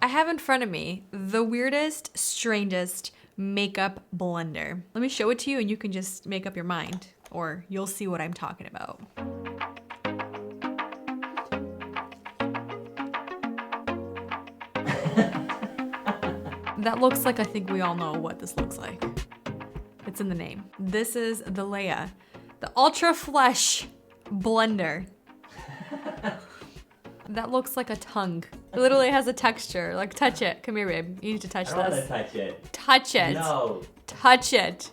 I have in front of me the weirdest, strangest makeup blender. Let me show it to you and you can just make up your mind, or you'll see what I'm talking about. That looks like, I think we all know what this looks like. It's in the name. This is the Leia, the Ultra Flesh Blender. That looks like a tongue. It literally has a texture. Like, touch it. Come here, babe. You need to touch this. I don't want to touch it. Touch it. No. Touch it.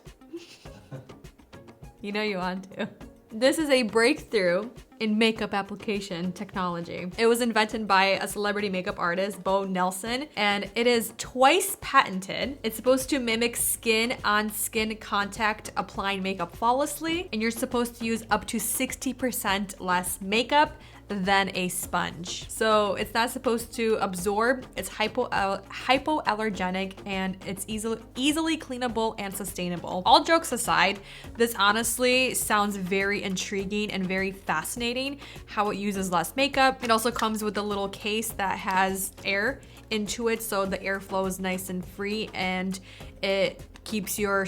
You know you want to. This is a breakthrough in makeup application technology. It was invented by a celebrity makeup artist, Bo Nelson, and it is twice patented. It's supposed to mimic skin-on-skin contact, applying makeup flawlessly, and you're supposed to use up to 60% less makeup than a sponge. So it's not supposed to absorb, it's hypoallergenic, and it's easily cleanable and sustainable. All jokes aside, this honestly sounds very intriguing and very fascinating how it uses less makeup. It also comes with a little case that has air into it, so the airflow is nice and free, and it keeps your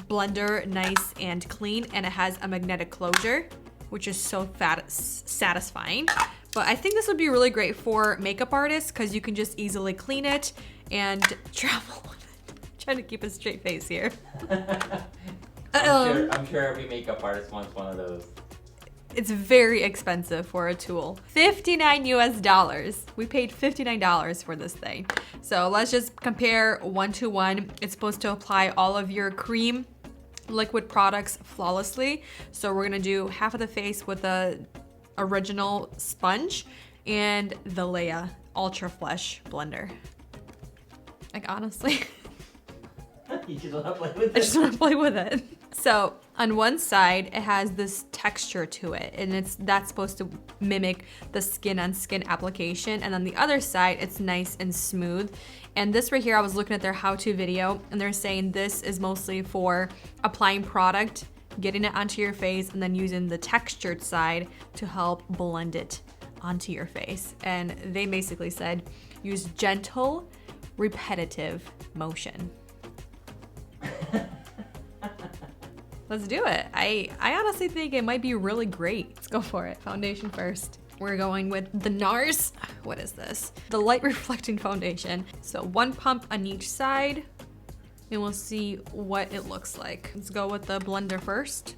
blender nice and clean, and it has a magnetic closure, which is so satisfying. But I think this would be really great for makeup artists because you can just easily clean it and travel with it. I'm trying to keep a straight face here. I'm sure every makeup artist wants one of those. It's very expensive for a tool. $59 US. We paid $59 for this thing. So let's just compare 1-to-1. It's supposed to apply all of your cream liquid products flawlessly. So we're gonna do half of the face with the original sponge and the Leia Ultra Flesh Blender. Like, honestly, You just wanna play with it? I just wanna play with it. So on one side, it has this texture to it, and that's supposed to mimic the skin-on-skin application. And on the other side, it's nice and smooth. And this right here, I was looking at their how-to video, and they're saying this is mostly for applying product, getting it onto your face, and then using the textured side to help blend it onto your face. And they basically said, use gentle, repetitive motion. Let's do it. I honestly think it might be really great. Let's go for it. Foundation first. We're going with the NARS. What is this? The light reflecting foundation. So 1 pump on each side, and we'll see what it looks like. Let's go with the blender first.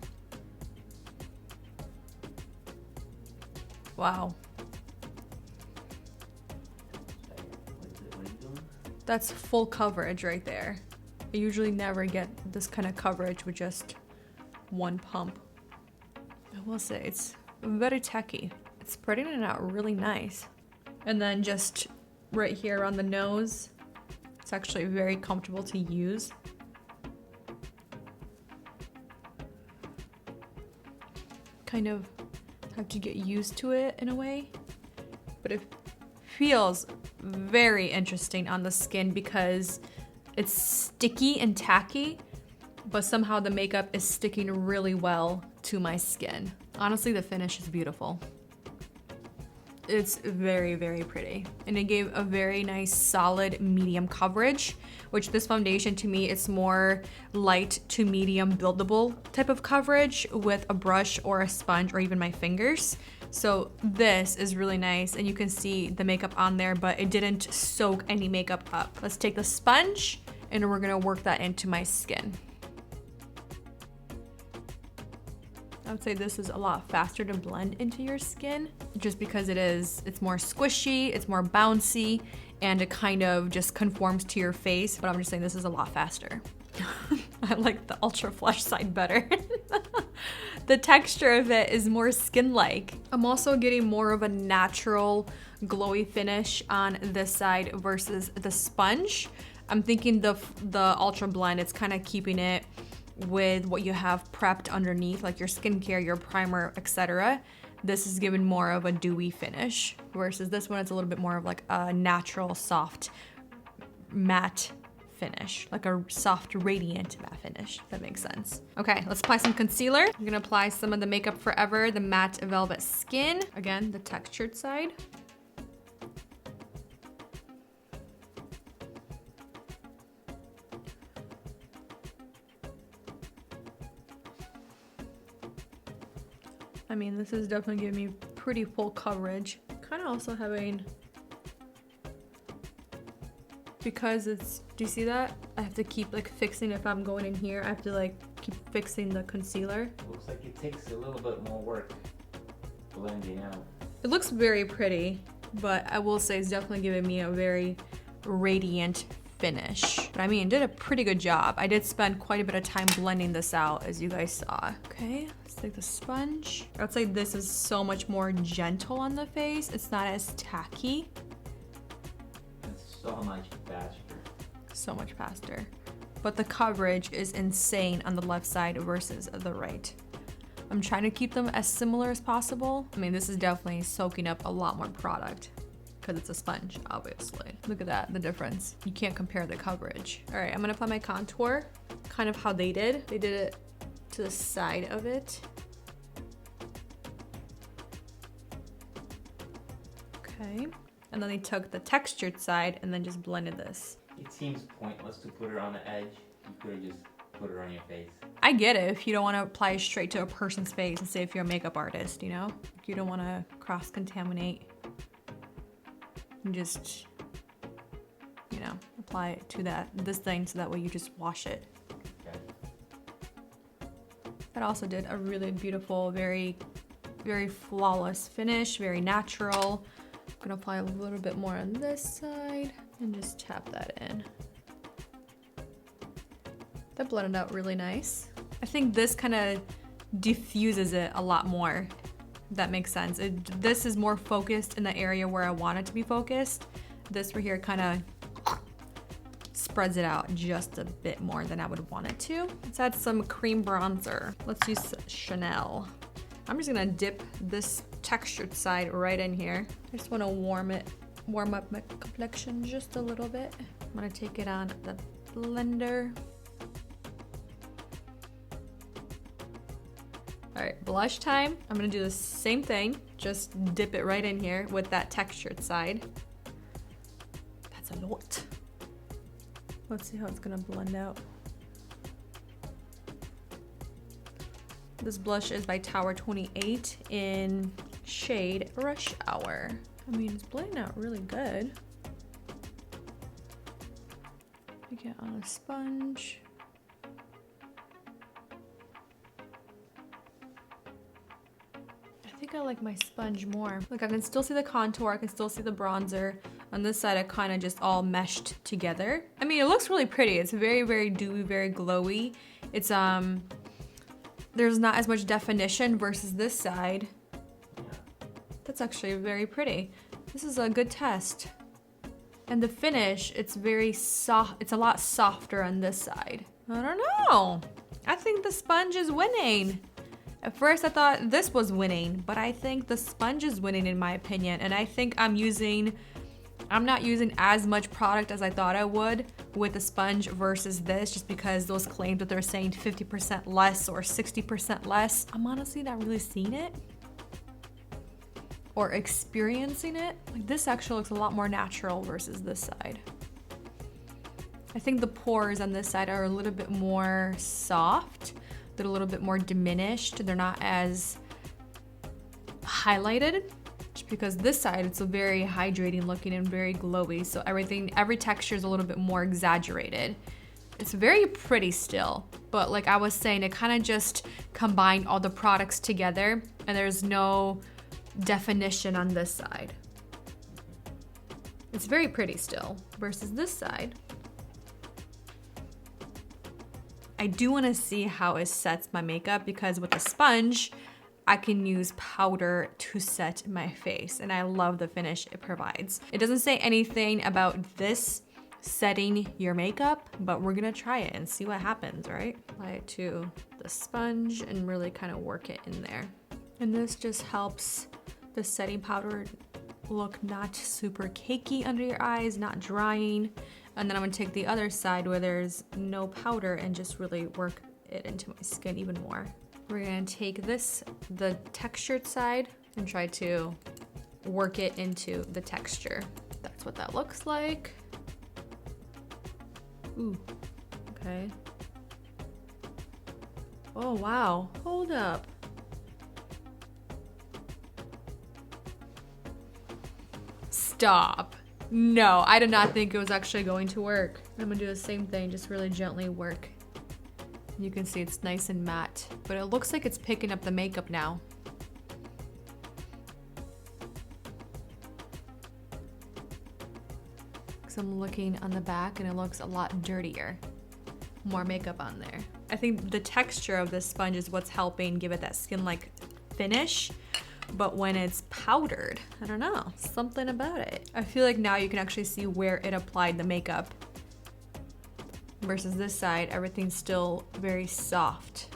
Wow. That's full coverage right there. I usually never get this kind of coverage with just 1 pump. I will say it's very tacky. It's spreading it out really nice. And then just right here on the nose, it's actually very comfortable to use. Kind of have to get used to it in a way, but it feels very interesting on the skin because it's sticky and tacky, but somehow the makeup is sticking really well to my skin. Honestly, the finish is beautiful. It's very, very pretty. And it gave a very nice, solid, medium coverage, which this foundation to me, it's more light to medium buildable type of coverage with a brush or a sponge or even my fingers. So this is really nice, and you can see the makeup on there, but it didn't soak any makeup up. Let's take the sponge and we're gonna work that into my skin. I would say this is a lot faster to blend into your skin just because it's more squishy, it's more bouncy, and it kind of just conforms to your face, but I'm just saying this is a lot faster. I like the Ultra Flesh side better. The texture of it is more skin-like. I'm also getting more of a natural glowy finish on this side versus the sponge. I'm thinking the Ultra Blend, it's kind of keeping it with what you have prepped underneath, like your skincare, your primer, etc. This is giving more of a dewy finish versus this one, it's a little bit more of like a natural, soft, matte finish, like a soft, radiant matte finish, if that makes sense. Okay, let's apply some concealer. I'm gonna apply some of the Makeup Forever, the Matte Velvet Skin. Again, the textured side. I mean, this is definitely giving me pretty full coverage. Kind of also having, because it's, do you see that? I have to keep like fixing, if I'm going in here, I have to like keep fixing the concealer. Looks like it takes a little bit more work blending out. It looks very pretty, but I will say it's definitely giving me a very radiant finish. But I mean, did a pretty good job. I did spend quite a bit of time blending this out, as you guys saw. Okay, let's take the sponge. I would say this is so much more gentle on the face. It's not as tacky. It's so much faster. So much faster. But the coverage is insane on the left side versus the right. I'm trying to keep them as similar as possible. I mean, this is definitely soaking up a lot more product because it's a sponge, obviously. Look at that, the difference. You can't compare the coverage. All right, I'm gonna apply my contour, kind of how they did. They did it to the side of it. Okay, and then they took the textured side and then just blended this. It seems pointless to put her on the edge. You could have just put her on your face. I get it if you don't want to apply straight to a person's face, and say if you're a makeup artist, you know? You don't want to cross-contaminate. You just, you know, apply it to this thing so that way you just wash it. Okay. That also did a really beautiful, very, very flawless finish, very natural. I'm gonna apply a little bit more on this side and just tap that in. That blended out really nice. I think this kind of diffuses it a lot more, if that makes sense. This is more focused in the area where I want it to be focused. This right here kind of spreads it out just a bit more than I would want it to. Let's add some cream bronzer. Let's use Chanel. I'm just gonna dip this textured side right in here. I just wanna warm up my complexion just a little bit. I'm gonna take it on the blender. All right, blush time. I'm gonna do the same thing, just dip it right in here with that textured side. That's a lot. Let's see how it's gonna blend out. This blush is by Tower 28 in shade Rush Hour. I mean, it's blending out really good. Take it on a sponge. I think I like my sponge more. Like, I can still see the contour, I can still see the bronzer. On this side, I kind of just all meshed together. I mean, it looks really pretty. It's very, very dewy, very glowy. It's, there's not as much definition versus this side. That's actually very pretty. This is a good test. And the finish, it's very soft. It's a lot softer on this side. I don't know. I think the sponge is winning. At first I thought this was winning, but I think the sponge is winning in my opinion. And I think I'm not using as much product as I thought I would with the sponge versus this, just because those claims that they're saying 50% less or 60% less. I'm honestly not really seeing it or experiencing it. Like, this actually looks a lot more natural versus this side. I think the pores on this side are a little bit more soft. They're a little bit more diminished. They're not as highlighted, just because this side, it's a very hydrating looking and very glowy. So every texture is a little bit more exaggerated. It's very pretty still, but like I was saying, it kind of just combined all the products together and there's no definition on this side. It's very pretty still versus this side. I do want to see how it sets my makeup, because with the sponge, I can use powder to set my face, and I love the finish it provides. It doesn't say anything about this setting your makeup, but we're gonna try it and see what happens, right? Apply it to the sponge and really kind of work it in there. And this just helps the setting powder look not super cakey under your eyes, not drying. And then I'm gonna take the other side where there's no powder and just really work it into my skin even more. We're gonna take the textured side, and try to work it into the texture. That's what that looks like. Ooh, okay. Oh wow, hold up. Stop. No, I did not think it was actually going to work. I'm gonna do the same thing, just really gently work. You can see it's nice and matte, but it looks like it's picking up the makeup now. Because I'm looking on the back and it looks a lot dirtier. More makeup on there. I think the texture of this sponge is what's helping give it that skin-like finish. But when it's powdered, I don't know, something about it. I feel like now you can actually see where it applied the makeup. Versus this side, everything's still very soft.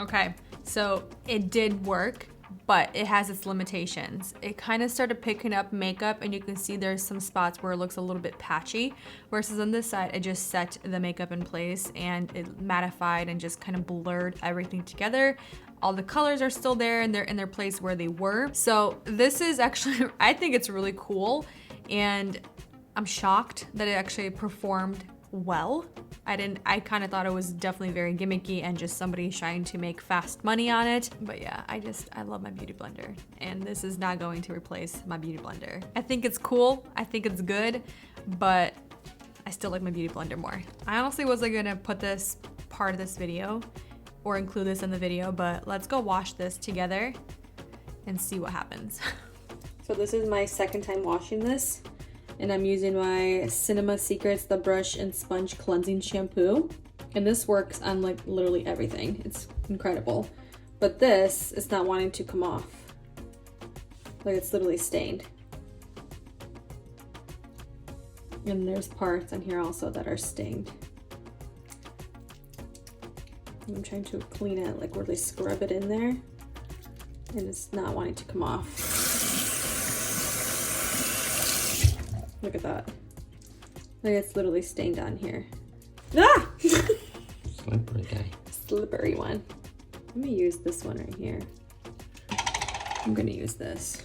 Okay, so it did work, but it has its limitations. It kind of started picking up makeup and you can see there's some spots where it looks a little bit patchy. Versus on this side, it just set the makeup in place and it mattified and just kind of blurred everything together. All the colors are still there and they're in their place where they were. So this is actually, I think it's really cool. And I'm shocked that it actually performed well. I kind of thought it was definitely very gimmicky and just somebody trying to make fast money on it. But yeah, I love my beauty blender. And this is not going to replace my beauty blender. I think it's cool, I think it's good, but I still like my beauty blender more. I honestly wasn't gonna put this part of this video or include this in the video, but let's go wash this together and see what happens. So this is my second time washing this, and I'm using my Cinema Secrets The Brush and Sponge Cleansing Shampoo. And this works on like literally everything. It's incredible. But this is not wanting to come off. Like it's literally stained. And there's parts on here also that are stained. I'm trying to clean it, like really scrub it in there, and it's not wanting to come off. Look at that. Like it's literally stained on here. Ah! Slippery guy. Slippery one. Let me use this one right here. I'm gonna use this.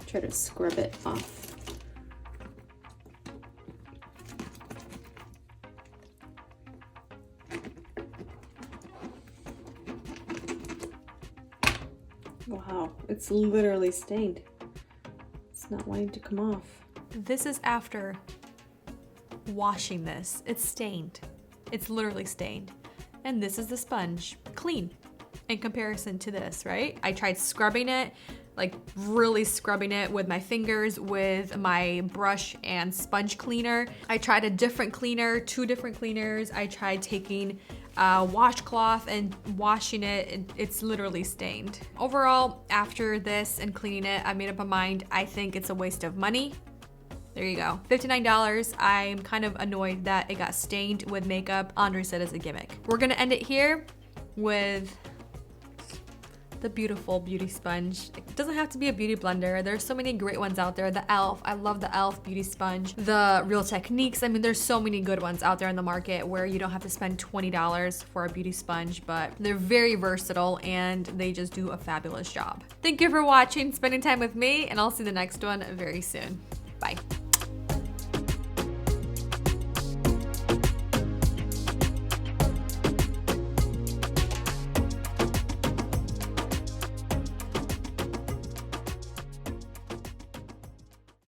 Try to scrub it off. Wow, it's literally stained. It's not wanting to come off. This is after washing this. It's stained. It's literally stained. And this is the sponge, clean in comparison to this, right? I tried scrubbing it, like really scrubbing it with my fingers, with my brush and sponge cleaner. I tried a different cleaner, 2 different cleaners. I tried taking a washcloth and washing it, and it's literally stained. Overall, after this and cleaning it, I made up my mind. I think it's a waste of money. There you go, $59. I'm kind of annoyed that it got stained with makeup. Andre said it's a gimmick. We're gonna end it here with the beautiful beauty sponge. It doesn't have to be a beauty blender. There's so many great ones out there. The e.l.f., I love the e.l.f. beauty sponge. The Real Techniques, I mean, there's so many good ones out there in the market where you don't have to spend $20 for a beauty sponge, but they're very versatile and they just do a fabulous job. Thank you for watching, spending time with me, and I'll see the next one very soon. Bye.